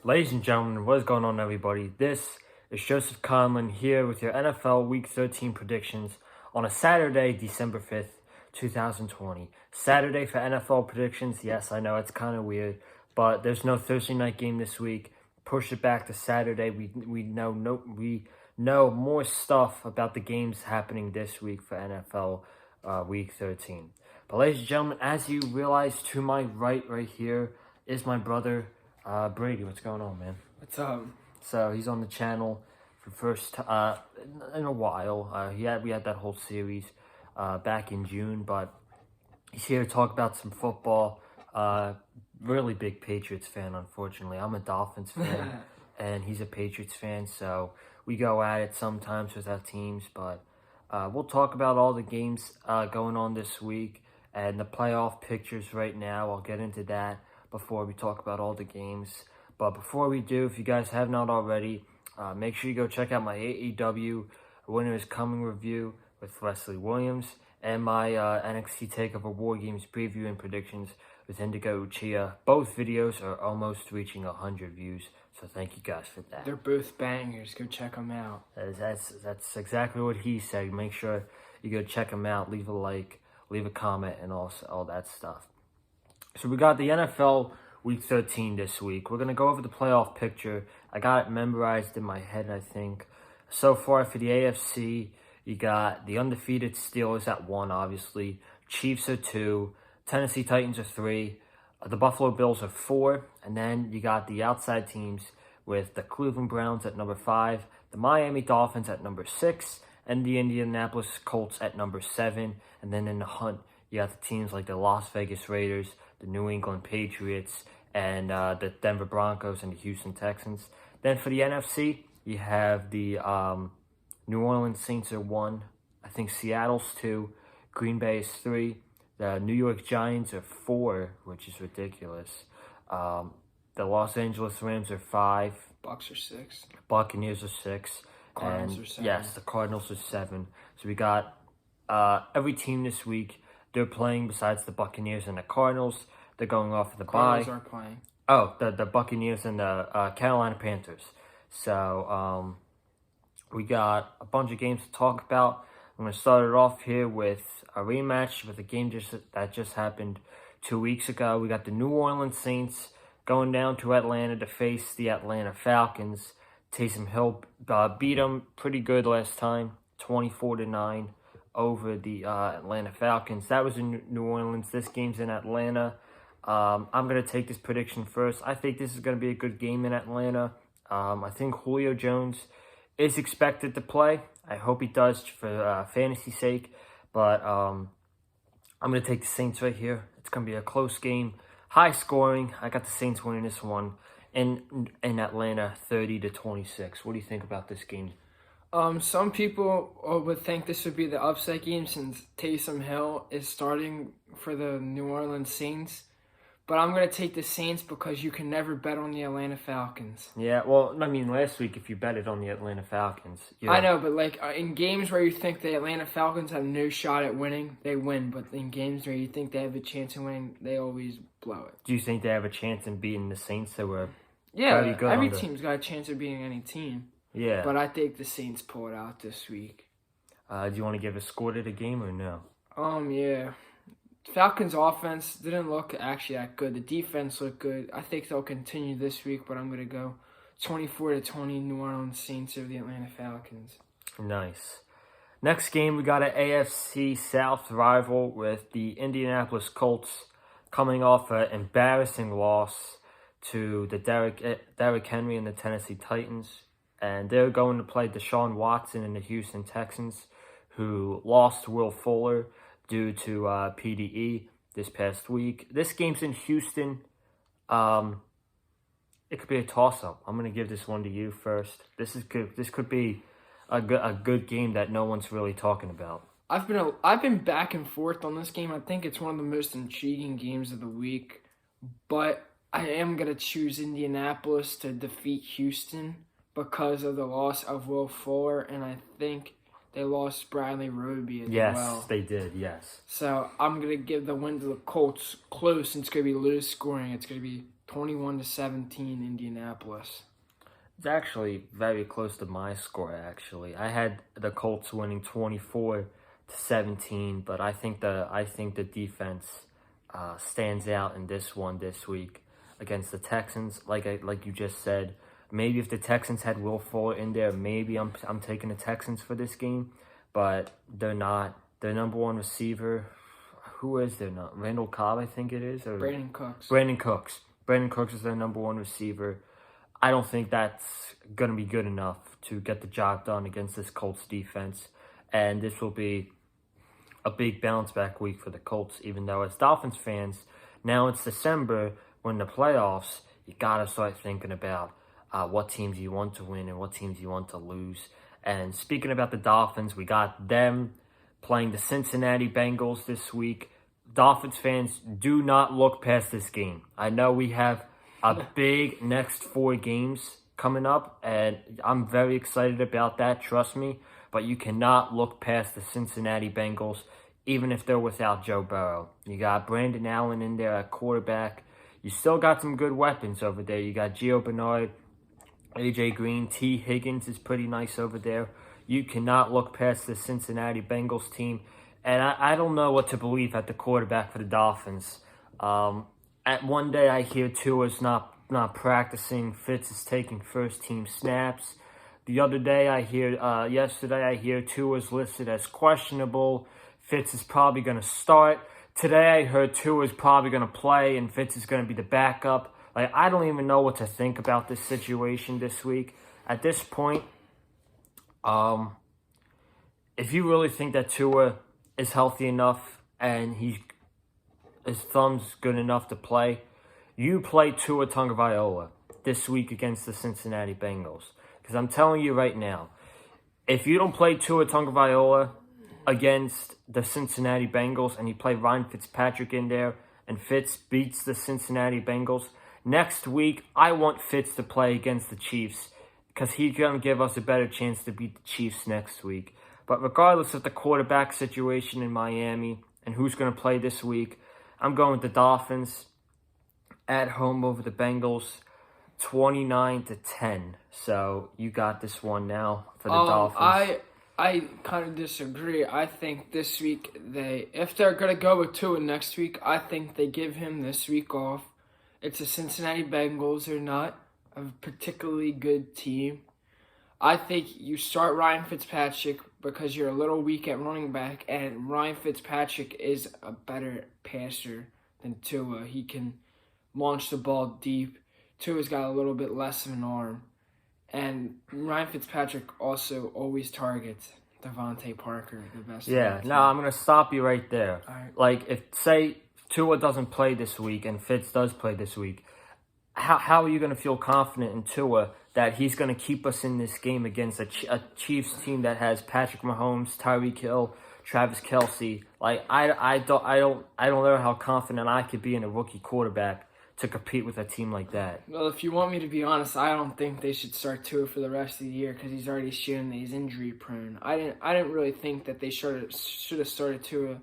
Ladies and gentlemen, what is going on, everybody? This is Joseph Conlon here with your NFL Week 13 predictions on a Saturday, December 5th, 2020. Saturday for NFL predictions. Yes, I know it's kind of weird, but there's no Thursday night game this week. Push it back to Saturday. We know more stuff about the games happening this week for NFL Week 13. But ladies and gentlemen, as you realize, to my right here is my brother, Brady. What's going on, man? What's up? So he's on the channel for first in a while. We had that whole series back in June, but he's here to talk about some football. Really big Patriots fan, unfortunately. I'm a Dolphins fan, and he's a Patriots fan, so we go at it sometimes with our teams. But we'll talk about all the games going on this week and the playoff pictures right now. I'll get into that before we talk about all the games. But before we do, if you guys have not already, make sure you go check out my AEW Winter is Coming review with Wesley Williams and my NXT TakeOver War Games preview and predictions with Indigo Uchiha. Both videos are almost reaching 100 views, so thank you guys for that. They're both bangers. Go check them out. That's exactly what he said. Make sure you go check them out, leave a like, leave a comment, and all that stuff. So we got the NFL Week 13 this week. We're going to go over the playoff picture. I got it memorized in my head, I think. So far for the AFC, you got the undefeated Steelers at 1, obviously. Chiefs are 2. Tennessee Titans are 3. The Buffalo Bills are 4. And then you got the outside teams with the Cleveland Browns at number 5, the Miami Dolphins at number 6, and the Indianapolis Colts at number 7. And then in the hunt, you got the teams like the Las Vegas Raiders, the New England Patriots, and the Denver Broncos and the Houston Texans. Then for the NFC, you have the New Orleans Saints are 1. I think Seattle's 2. Green Bay is 3. The New York Giants are 4, which is ridiculous. The Los Angeles Rams are 5. Bucks are 6. Buccaneers are 6. Cardinals and are 7. Yes, the Cardinals are 7. So we got every team this week. They're playing besides the Buccaneers and the Cardinals. They're going off of the bye. Cardinals aren't playing. Oh, the Buccaneers and the Carolina Panthers. So we got a bunch of games to talk about. I'm going to start it off here with a rematch with a game that just happened 2 weeks ago. We got the New Orleans Saints going down to Atlanta to face the Atlanta Falcons. Taysom Hill beat them pretty good last time, 24-9 over the Atlanta Falcons. That was in New Orleans. This game's in Atlanta. I'm going to take this prediction first. I think this is going to be a good game in Atlanta. I think Julio Jones is expected to play. I hope he does for fantasy sake. But I'm going to take the Saints right here. It's going to be a close game. High scoring. I got the Saints winning this one in Atlanta 30-26. What do you think about this game? Some people would think this would be the upset game since Taysom Hill is starting for the New Orleans Saints. But I'm going to take the Saints because you can never bet on the Atlanta Falcons. Yeah, well, I mean, last week if you betted on the Atlanta Falcons... I know, but like in games where you think the Atlanta Falcons have no shot at winning, they win. But in games where you think they have a chance of winning, they always blow it. Do you think they have a chance in beating the Saints that were pretty good? Every team's got a chance of beating any team. Yeah. But I think the Saints pull it out this week. Do you want to give a score to the game or no? Yeah. Falcons offense didn't look actually that good. The defense looked good. I think they'll continue this week, but I'm going to go 24-20 New Orleans Saints over the Atlanta Falcons. Nice. Next game, we got an AFC South rival with the Indianapolis Colts coming off an embarrassing loss to the Derrick Henry and the Tennessee Titans. And they're going to play Deshaun Watson and the Houston Texans, who lost Will Fuller due to PDE this past week. This game's in Houston. It could be a toss-up. I'm going to give this one to you first. This could be a good game that no one's really talking about. I've been back and forth on this game. I think it's one of the most intriguing games of the week. But I am going to choose Indianapolis to defeat Houston because of the loss of Will Fuller, and I think they lost Bradley Roby as well. Yes, they did, yes. So I'm going to give the win to the Colts close, and it's going to be low scoring. It's going to be 21-17 Indianapolis. It's actually very close to my score, actually. I had the Colts winning 24-17, but I think the defense stands out in this one this week against the Texans. Like you just said, maybe if the Texans had Will Fuller in there, maybe I'm taking the Texans for this game, but they're not. Their number one receiver, who is their not? Randall Cobb, I think it is, or Brandon Cooks. Brandon Cooks. Brandon Cooks is their number one receiver. I don't think that's going to be good enough to get the job done against this Colts defense. And this will be a big bounce back week for the Colts, even though as Dolphins fans, now it's December, when the playoffs, you got to start thinking about what teams you want to win and what teams you want to lose. And speaking about the Dolphins, we got them playing the Cincinnati Bengals this week. Dolphins fans, do not look past this game. I know we have a big next 4 games coming up, and I'm very excited about that, trust me. But you cannot look past the Cincinnati Bengals, even if they're without Joe Burrow. You got Brandon Allen in there at quarterback. You still got some good weapons over there. You got Gio Bernard, A.J. Green, T. Higgins is pretty nice over there. You cannot look past the Cincinnati Bengals team. And I don't know what to believe at the quarterback for the Dolphins. At one day I hear Tua's not practicing. Fitz is taking first-team snaps. The other day yesterday I hear Tua's listed as questionable. Fitz is probably going to start. Today I heard Tua's probably going to play and Fitz is going to be the backup. Like, I don't even know what to think about this situation this week. At this point, if you really think that Tua is healthy enough and his thumb's good enough to play, you play Tua Tagovailoa this week against the Cincinnati Bengals. Because I'm telling you right now, if you don't play Tua Tagovailoa against the Cincinnati Bengals and you play Ryan Fitzpatrick in there and Fitz beats the Cincinnati Bengals, next week I want Fitz to play against the Chiefs because he's going to give us a better chance to beat the Chiefs next week. But regardless of the quarterback situation in Miami and who's going to play this week, I'm going with the Dolphins at home over the Bengals, 29-10. So you got this one now for the Dolphins. I kind of disagree. I think this week if they're going to go with Tua next week, I think they give him this week off. It's the Cincinnati Bengals. They're not a particularly good team. I think you start Ryan Fitzpatrick because you're a little weak at running back, and Ryan Fitzpatrick is a better passer than Tua. He can launch the ball deep. Tua's got a little bit less of an arm. And Ryan Fitzpatrick also always targets Devontae Parker, the best. Yeah, no, I'm going to stop you right there. All right. Like, if, say, Tua doesn't play this week and Fitz does play this week, how are you going to feel confident in Tua that he's going to keep us in this game against a Chiefs team that has Patrick Mahomes, Tyreek Hill, Travis Kelce? Like, I don't know how confident I could be in a rookie quarterback to compete with a team like that. Well, if you want me to be honest, I don't think they should start Tua for the rest of the year because he's already shown that he's injury prone. I didn't really think that they should have started Tua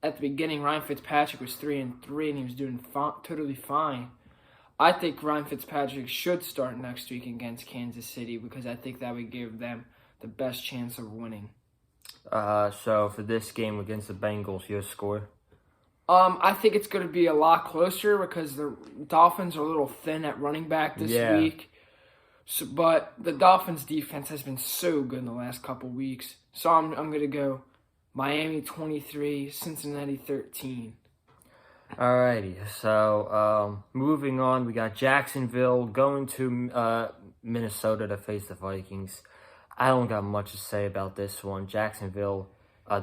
at the beginning. Ryan Fitzpatrick was 3-3 and he was doing totally fine. I think Ryan Fitzpatrick should start next week against Kansas City because I think that would give them the best chance of winning. So for this game against the Bengals, your score? I think it's going to be a lot closer because the Dolphins are a little thin at running back this week. So, but the Dolphins' defense has been so good in the last couple weeks. So I'm going to go Miami 23, Cincinnati 13. Alrighty, so moving on, we got Jacksonville going to Minnesota to face the Vikings. I don't got much to say about this one. Jacksonville,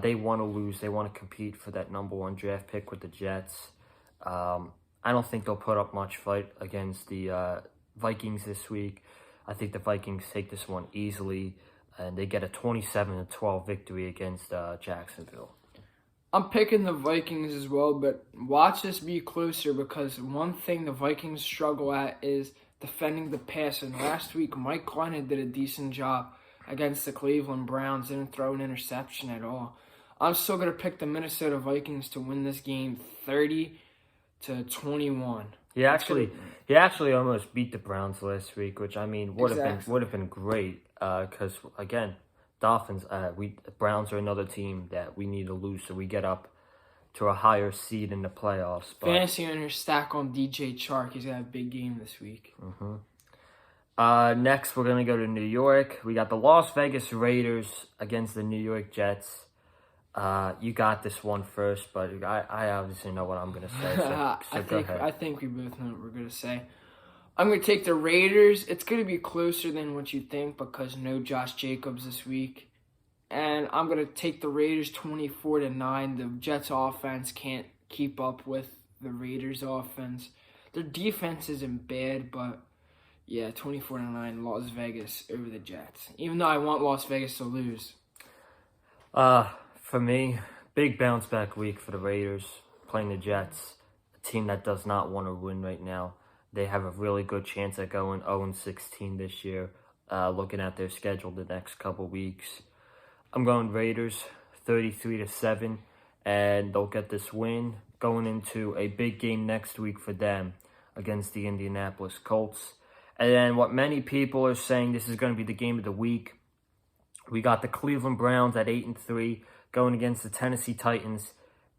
they want to lose. They want to compete for that number 1 draft pick with the Jets. I don't think they'll put up much fight against the Vikings this week. I think the Vikings take this one easily, and they get a 27-12 victory against Jacksonville. I'm picking the Vikings as well, but watch this be closer because one thing the Vikings struggle at is defending the pass. And last week, Mike Glennon did a decent job against the Cleveland Browns. Didn't throw an interception at all. I'm still going to pick the Minnesota Vikings to win this game 30-21. He actually almost beat the Browns last week, which I mean would have been great. Because again, Dolphins, Browns are another team that we need to lose so we get up to a higher seed in the playoffs. But, fantasy owners stack on DJ Chark. He's got a big game this week. Next, we're going to go to New York. We got the Las Vegas Raiders against the New York Jets. You got this one first, but I obviously know what I'm going to say. So go ahead. I think we both know what we're going to say. I'm going to take the Raiders. It's going to be closer than what you think because no Josh Jacobs this week. And I'm going to take the Raiders 24-9. The Jets offense can't keep up with the Raiders offense. Their defense isn't bad, but yeah, 24-9 Las Vegas over the Jets. Even though I want Las Vegas to lose. For me, big bounce back week for the Raiders playing the Jets, a team that does not want to win right now. They have a really good chance at going 0-16 this year, looking at their schedule the next couple weeks. I'm going Raiders 33-7, and they'll get this win going into a big game next week for them against the Indianapolis Colts. And then what many people are saying, this is going to be the game of the week. We got the Cleveland Browns at 8-3 going against the Tennessee Titans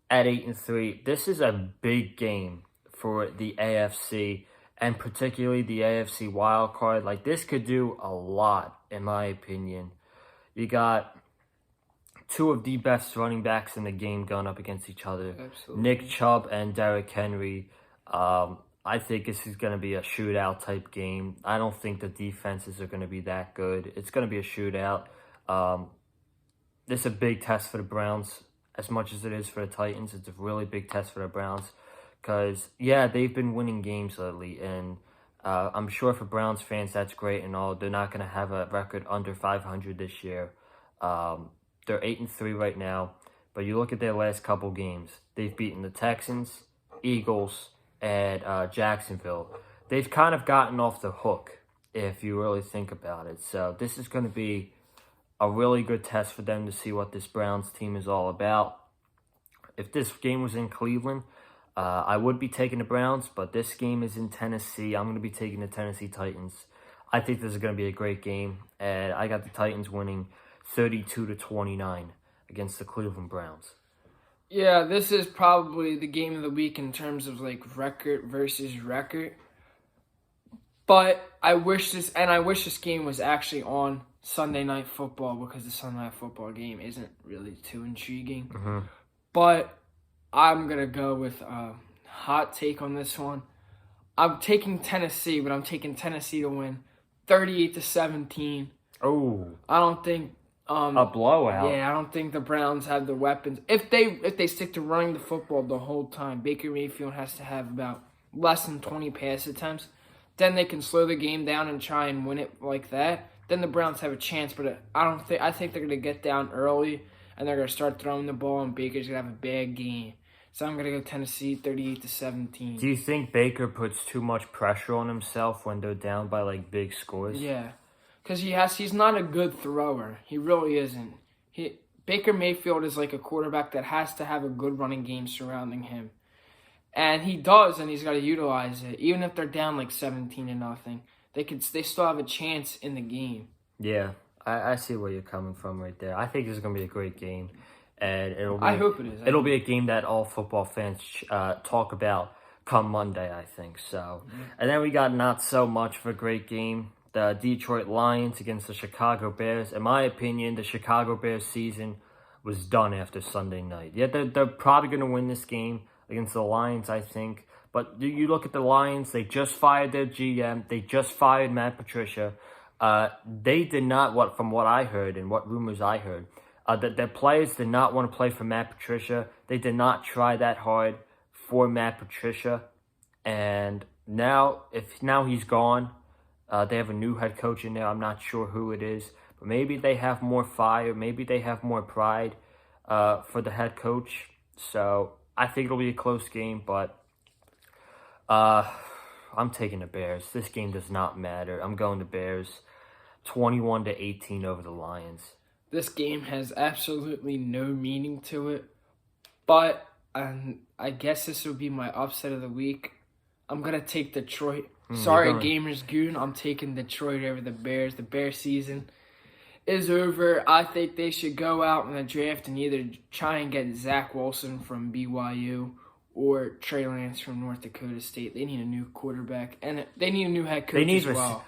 at 8-3. This is a big game for the AFC and particularly the AFC wild card. Like, this could do a lot, in my opinion. You got two of the best running backs in the game going up against each other. Absolutely. Nick Chubb and Derrick Henry. I think this is going to be a shootout type game. I don't think the defenses are going to be that good. It's going to be a shootout. This is a big test for the Browns as much as it is for the Titans. It's a really big test for the Browns because, yeah, they've been winning games lately, and I'm sure for Browns fans that's great and all. They're not going to have a record under 500 this year. They're 8-3 right now, but you look at their last couple games. They've beaten the Texans, Eagles, and Jacksonville. They've kind of gotten off the hook if you really think about it. So this is going to be a really good test for them to see what this Browns team is all about. If this game was in Cleveland, I would be taking the Browns, but this game is in Tennessee. I'm going to be taking the Tennessee Titans. I think this is going to be a great game, and I got the Titans winning 32-29 against the Cleveland Browns. Yeah, this is probably the game of the week in terms of like record versus record. But I wish this game was actually on Sunday Night Football because the Sunday Night Football game isn't really too intriguing. Mm-hmm. But I'm going to go with a hot take on this one. I'm taking Tennessee, but I'm taking Tennessee to win 38-17. Oh. I don't think a blowout. Yeah, I don't think the Browns have the weapons. If they stick to running the football the whole time, Baker Mayfield has to have about less than 20 pass attempts. Then they can slow the game down and try and win it like that. Then the Browns have a chance, but I think they're going to get down early and they're going to start throwing the ball and Baker's going to have a bad game. So I'm going to go Tennessee 38-17. Do you think Baker puts too much pressure on himself when they're down by like big scores? Yeah. Because he's not a good thrower. He really isn't. Baker Mayfield is like a quarterback that has to have a good running game surrounding him. And he does, and he's got to utilize it. Even if they're down like 17-0, they still have a chance in the game. Yeah, I see where you're coming from right there. I think this is going to be a great game. And I hope it is. It'll be a game that all football fans talk about come Monday, I think. So, And then we got not so much of a great game. The Detroit Lions against the Chicago Bears. In my opinion, the Chicago Bears season was done after Sunday night. Yeah, they're probably going to win this game against the Lions, I think. But you look at the Lions, they just fired their GM. They just fired Matt Patricia. They did not, from what I heard and what rumors I heard, that their players did not want to play for Matt Patricia. They did not try that hard for Matt Patricia. And now he's gone. They have a new head coach in there. I'm not sure who it is. But maybe they have more fire. Maybe they have more pride for the head coach. So I think it'll be a close game. But I'm taking the Bears. This game does not matter. I'm going to Bears 21-18 over the Lions. This game has absolutely no meaning to it. But I guess this will be my upset of the week. I'm going to take Detroit. you're Sorry, going- Gamers Goon. I'm taking Detroit over the Bears. The Bears season is over. I think they should go out in the draft and either try and get Zach Wilson from BYU or Trey Lance from North Dakota State. They need a new quarterback, and they need a new head coach as well.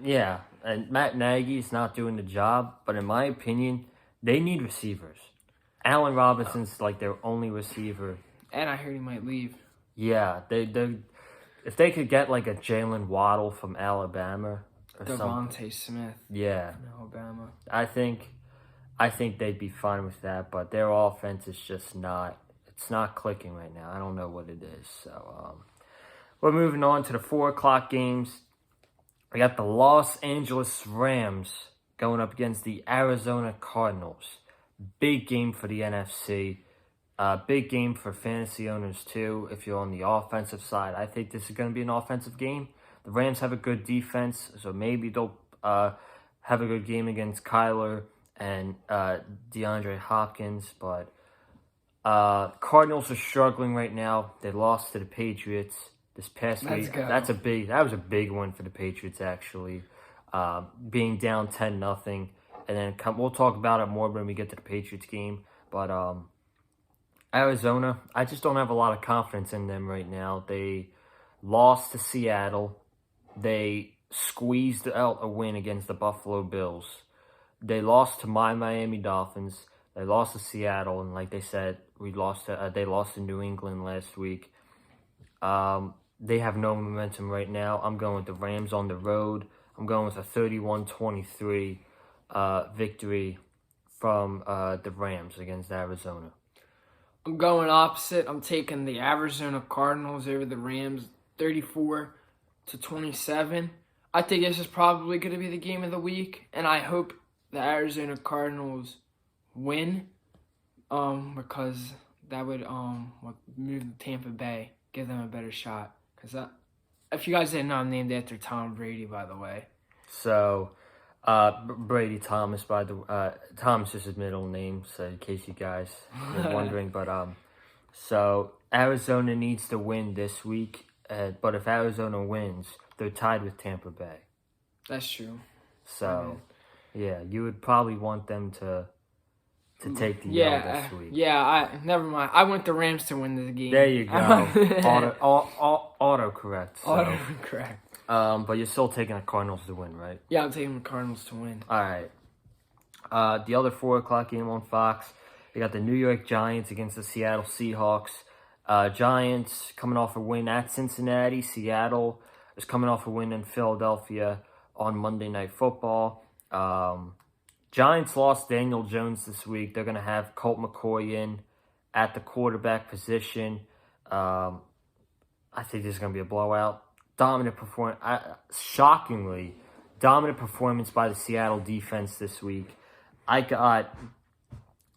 Yeah, and Matt Nagy's not doing the job, but in my opinion, they need receivers. Allen Robinson's like their only receiver. And I heard he might leave. Yeah, they if they could get like a Jalen Waddle from Alabama or something. Devontae Smith Yeah, from Alabama. I think they'd be fine with that, but their offense is just not. It's not clicking right now. I don't know what it is. So we're moving on to the 4:00 games. We got the Los Angeles Rams going up against the Arizona Cardinals. Big game for the NFC. Big game for fantasy owners too. If you're on the offensive side, I think this is going to be an offensive game. The Rams have a good defense, so maybe they'll have a good game against Kyler and DeAndre Hopkins. But Cardinals are struggling right now. They lost to the Patriots this past week. Let's go. That was a big one for the Patriots actually, being down 10-0. And then we'll talk about it more when we get to the Patriots game. But Arizona, I just don't have a lot of confidence in them right now. They lost to Seattle. They squeezed out a win against the Buffalo Bills. They lost to my Miami Dolphins. They lost to Seattle, and like they said, they lost to New England last week. They have no momentum right now. I'm going with the Rams on the road. I'm going with a 31-23 victory from the Rams against Arizona. I'm going opposite. I'm taking the Arizona Cardinals over the Rams, 34-27. I think this is probably going to be the game of the week, and I hope the Arizona Cardinals win, because that would move Tampa Bay, give them a better shot. Because if you guys didn't know, I'm named after Tom Brady, by the way. So, Brady Thomas, Thomas is his middle name, so in case you guys are wondering. But so Arizona needs to win this week. But if Arizona wins, they're tied with Tampa Bay. That's true. So, yeah, you would probably want them to take the L this week. Never mind. I want the Rams to win this game. There you go. Auto correct. So. Auto correct. But you're still taking the Cardinals to win, right? Yeah, I'm taking the Cardinals to win. All right. The other 4:00 game on Fox, you got the New York Giants against the Seattle Seahawks. Giants coming off a win at Cincinnati. Seattle is coming off a win in Philadelphia on Monday Night Football. Giants lost Daniel Jones this week. They're going to have Colt McCoy in at the quarterback position. I think this is going to be a blowout. Shockingly, dominant performance by the Seattle defense this week. I got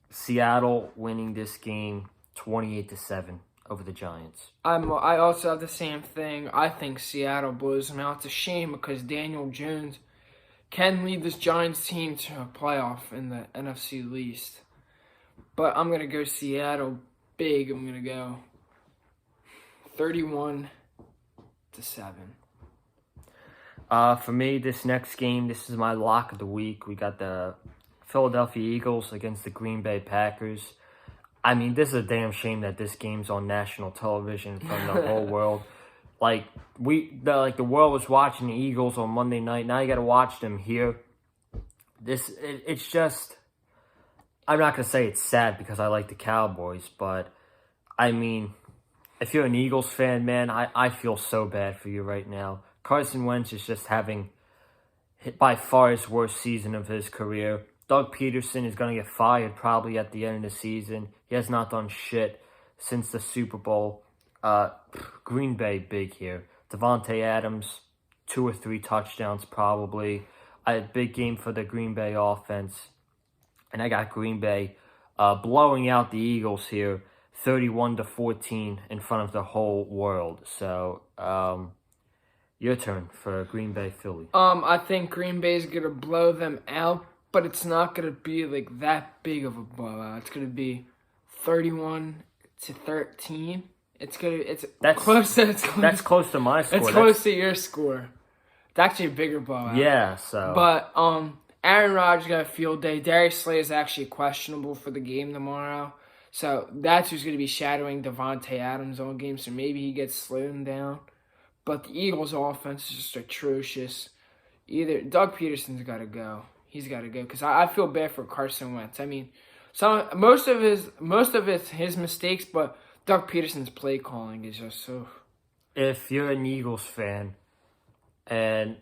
Seattle winning this game 28-7 over the Giants. I also have the same thing. I think Seattle blows them out. It's a shame because Daniel Jones can lead this Giants team to a playoff in the NFC least. But I'm going to go Seattle big. I'm going to go 31-7. For me, this next game, this is my lock of the week. We got the Philadelphia Eagles against the Green Bay Packers. I mean, this is a damn shame that this game's on national television from the whole world. Like the world was watching the Eagles on Monday night. Now you got to watch them here. It's just. I'm not gonna say it's sad because I like the Cowboys, but I mean, if you're an Eagles fan, man, I feel so bad for you right now. Carson Wentz is just having by far his worst season of his career. Doug Peterson is going to get fired probably at the end of the season. He has not done shit since the Super Bowl. Green Bay big here. Devontae Adams, 2 or 3 touchdowns probably. A big game for the Green Bay offense. And I got Green Bay blowing out the Eagles here, 31-14 in front of the whole world. So, your turn for Green Bay, Philly. I think Green Bay's going to blow them out, but it's not going to be like that big of a blowout. It's going to be 31-13, It's good. That's close. That's close to my score. It's close to your score. It's actually a bigger blowout. Yeah. So. But Aaron Rodgers got a field day. Darius Slay is actually questionable for the game tomorrow. So that's who's going to be shadowing Devontae Adams all game. So maybe he gets slowed down. But the Eagles' offense is just atrocious. Either Doug Peterson's got to go. He's got to go because I feel bad for Carson Wentz. I mean, most of it's his mistakes, but Doug Peterson's play calling is just so. If you're an Eagles fan, and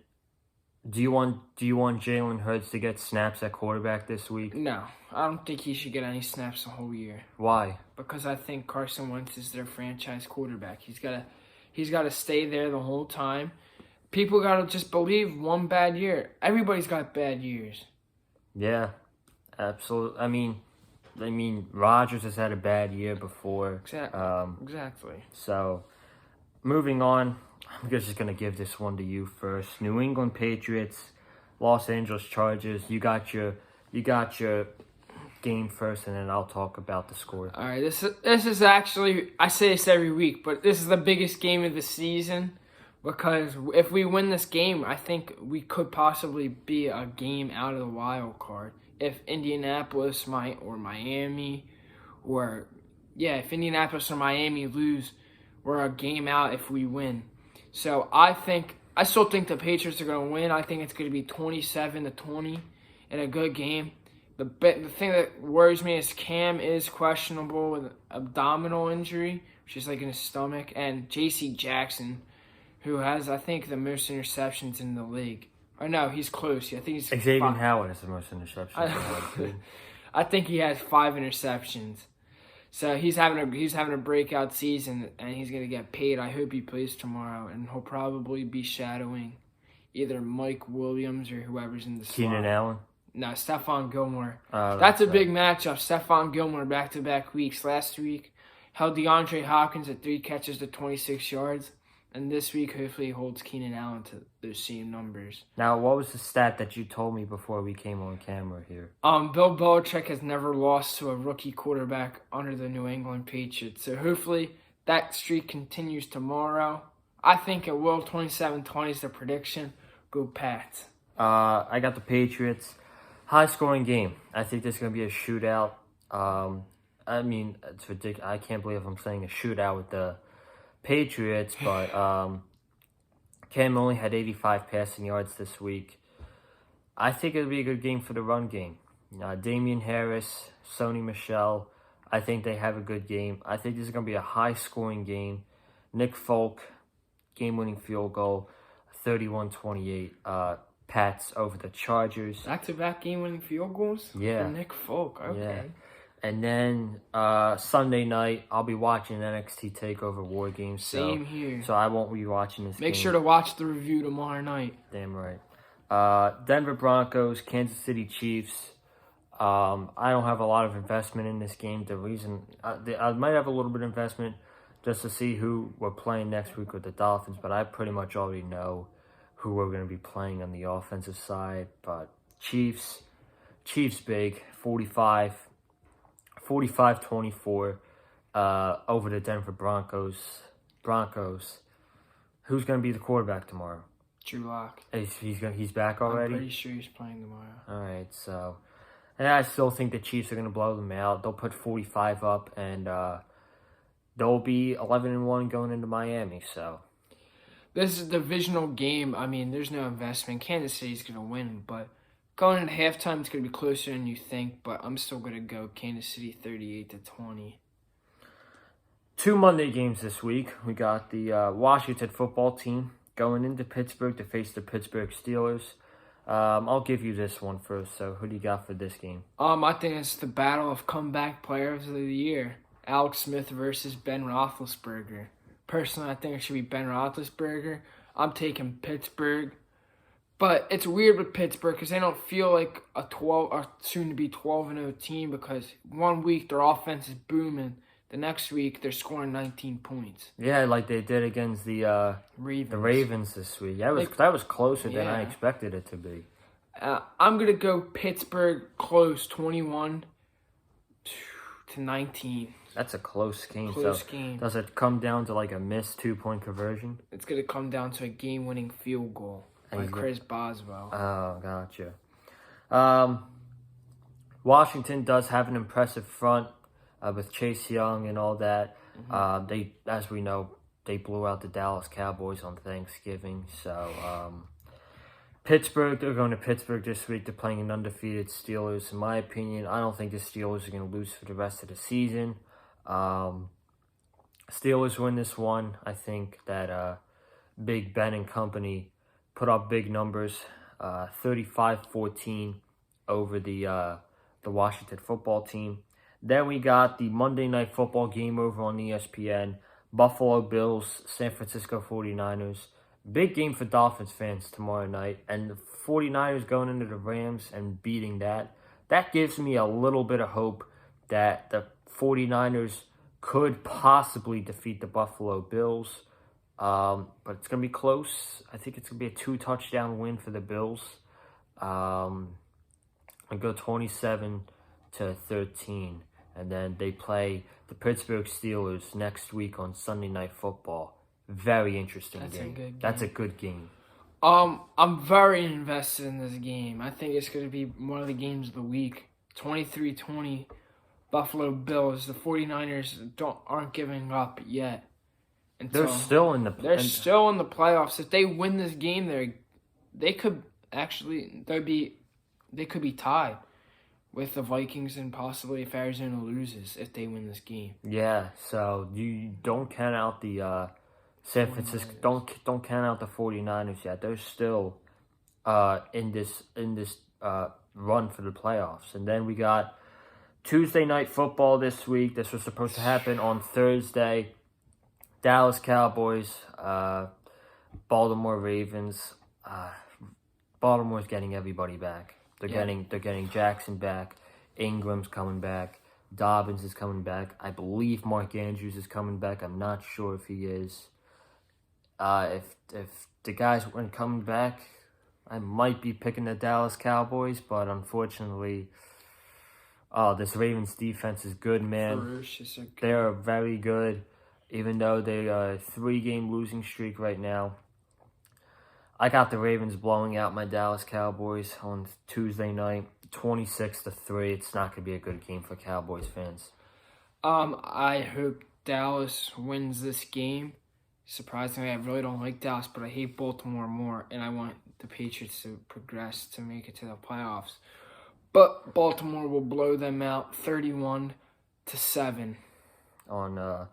do you want Jalen Hurts to get snaps at quarterback this week? No, I don't think he should get any snaps the whole year. Why? Because I think Carson Wentz is their franchise quarterback. He's got to stay there the whole time. People got to just believe one bad year. Everybody's got bad years. Yeah, absolutely. I mean, Rodgers has had a bad year before. Exactly. So, moving on, I'm just going to give this one to you first. New England Patriots, Los Angeles Chargers. You got your game first, and then I'll talk about the score. All right, this is actually, I say this every week, but this is the biggest game of the season because if we win this game, I think we could possibly be a game out of the wild card. If Indianapolis or Miami if Indianapolis or Miami lose, we're a game out if we win. So I still think the Patriots are going to win. I think it's going to be 27-20 in a good game. The thing that worries me is Cam is questionable with abdominal injury, which is like in his stomach, and J.C. Jackson, who has, I think, the most interceptions in the league. Or no, he's close. I think he's Xavier Howard has the most interceptions. I think he has 5 interceptions. So he's having a breakout season, and he's going to get paid. I hope he plays tomorrow, and he'll probably be shadowing either Mike Williams or whoever's in the slot. Keenan Allen? No, Stephon Gilmore. Oh, that's a big matchup. Stephon Gilmore back-to-back weeks. Last week, held DeAndre Hopkins at 3 catches to 26 yards. And this week, hopefully, he holds Keenan Allen to those same numbers. Now, what was the stat that you told me before we came on camera here? Bill Belichick has never lost to a rookie quarterback under the New England Patriots. So hopefully that streak continues tomorrow. I think it will. 27-20 is the prediction. Go Pats. I got the Patriots. High-scoring game. I think there's going to be a shootout. I mean, it's ridiculous. I can't believe I'm saying a shootout with the Patriots, but Cam only had 85 passing yards this week. I think it'll be a good game for the run game. Damian Harris, Sony Michel, I think they have a good game. I think this is going to be a high-scoring game. Nick Folk, game-winning field goal, 31-28. Pats over the Chargers. Back-to-back game-winning field goals? Yeah. For Nick Folk, okay. Yeah. And then Sunday night, I'll be watching NXT TakeOver War Games. Same here. So I won't be watching this game. Make sure to watch the review tomorrow night. Damn right. Denver Broncos, Kansas City Chiefs. I don't have a lot of investment in this game. The reason I might have a little bit of investment just to see who we're playing next week with the Dolphins, but I pretty much already know who we're going to be playing on the offensive side. But Chiefs big, 45-24 over the Denver Broncos. Who's going to be the quarterback tomorrow? Drew Lock. He's back already? I'm pretty sure he's playing tomorrow. All right, so... And I still think the Chiefs are going to blow them out. They'll put 45 up, and they'll be 11-1 going into Miami, so... This is a divisional game. I mean, there's no investment. Kansas City's going to win, but going into halftime, it's going to be closer than you think, but I'm still going to go Kansas City 38-20. 2 Monday games this week. We got the Washington football team going into Pittsburgh to face the Pittsburgh Steelers. I'll give you this one first. So, who do you got for this game? I think it's the battle of comeback players of the year. Alex Smith versus Ben Roethlisberger. Personally, I think it should be Ben Roethlisberger. I'm taking Pittsburgh. But it's weird with Pittsburgh because they don't feel like a soon-to-be 12-0 team because 1 week their offense is booming. The next week they're scoring 19 points. Yeah, like they did against the Ravens this week. That was closer than I expected it to be. I'm going to go Pittsburgh close 21-17. to 19. That's a close game. Close game. Does it come down to like a missed 2-point conversion? It's going to come down to a game-winning field goal by Chris Boswell. Oh, gotcha. Washington does have an impressive front with Chase Young and all that. They, as we know, they blew out the Dallas Cowboys on Thanksgiving. So, Pittsburgh, they're going to Pittsburgh this week. They're playing an undefeated Steelers. In my opinion, I don't think the Steelers are going to lose for the rest of the season. Steelers win this one. I think that Big Ben and company put up big numbers, 35-14 over the Washington football team. Then we got the Monday Night Football game over on ESPN. Buffalo Bills, San Francisco 49ers. Big game for Dolphins fans tomorrow night. And the 49ers going into the Rams and beating that. That gives me a little bit of hope that the 49ers could possibly defeat the Buffalo Bills. But it's going to be close. I think it's going to be a 2-touchdown win for the Bills. I'll go 27-13. And then they play the Pittsburgh Steelers next week on Sunday Night Football. Very interesting game. That's a good game. I'm very invested in this game. I think it's going to be one of the games of the week. 23-20, Buffalo Bills. The 49ers aren't giving up yet. They're still in the playoffs. If they win this game, they could be tied with the Vikings, and possibly if Arizona loses, if they win this game. Yeah, so you don't count out the San Francisco. Don't count out the 49ers yet. They're still in this run for the playoffs. And then we got Tuesday Night Football this week. This was supposed to happen on Thursday. Dallas Cowboys, Baltimore Ravens. Baltimore's getting everybody back. They're getting Jackson back. Ingram's coming back. Dobbins is coming back. I believe Mark Andrews is coming back. I'm not sure if he is. If the guys weren't coming back, I might be picking the Dallas Cowboys, but unfortunately, this Ravens defense is good, man. Ferocious. They're very good, even though they are a 3-game losing streak right now. I got the Ravens blowing out my Dallas Cowboys on Tuesday night, 26-3. It's not going to be a good game for Cowboys fans. I hope Dallas wins this game. Surprisingly, I really don't like Dallas, but I hate Baltimore more, and I want the Patriots to progress to make it to the playoffs. But Baltimore will blow them out 31-7 on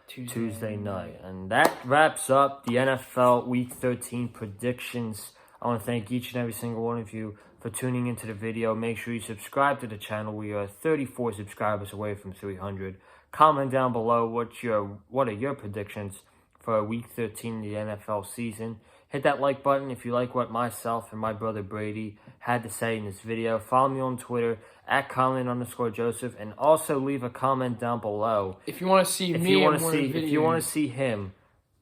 Tuesday night. And that wraps up the NFL Week 13 predictions. I want to thank each and every single one of you for tuning into the video. Make sure you subscribe to the channel. We are 34 subscribers away from 300. Comment down below what are your predictions for Week 13 in the NFL season. Hit that like button if you like what myself and my brother Brady had to say in this video. Follow me on Twitter at Colin_Joseph, and also leave a comment down below. If you want to see me in more videos. If you want to see him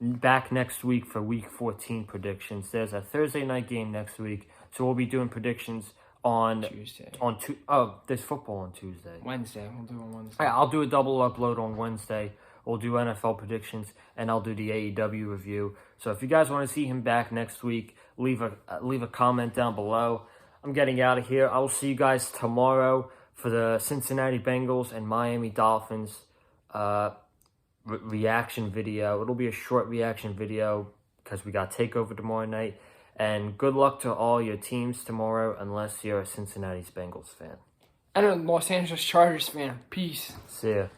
back next week for Week 14 predictions, there's a Thursday night game next week, so we'll be doing predictions on Tuesday. There's football on Tuesday. Wednesday. We'll do it on Wednesday. I'll do a double upload on Wednesday. We'll do NFL predictions, and I'll do the AEW review. So if you guys want to see him back next week, leave a comment down below. I'm getting out of here. I will see you guys tomorrow for the Cincinnati Bengals and Miami Dolphins reaction video. It'll be a short reaction video because we got TakeOver tomorrow night. And good luck to all your teams tomorrow, unless you're a Cincinnati Bengals fan. And a Los Angeles Chargers fan. Peace. See ya.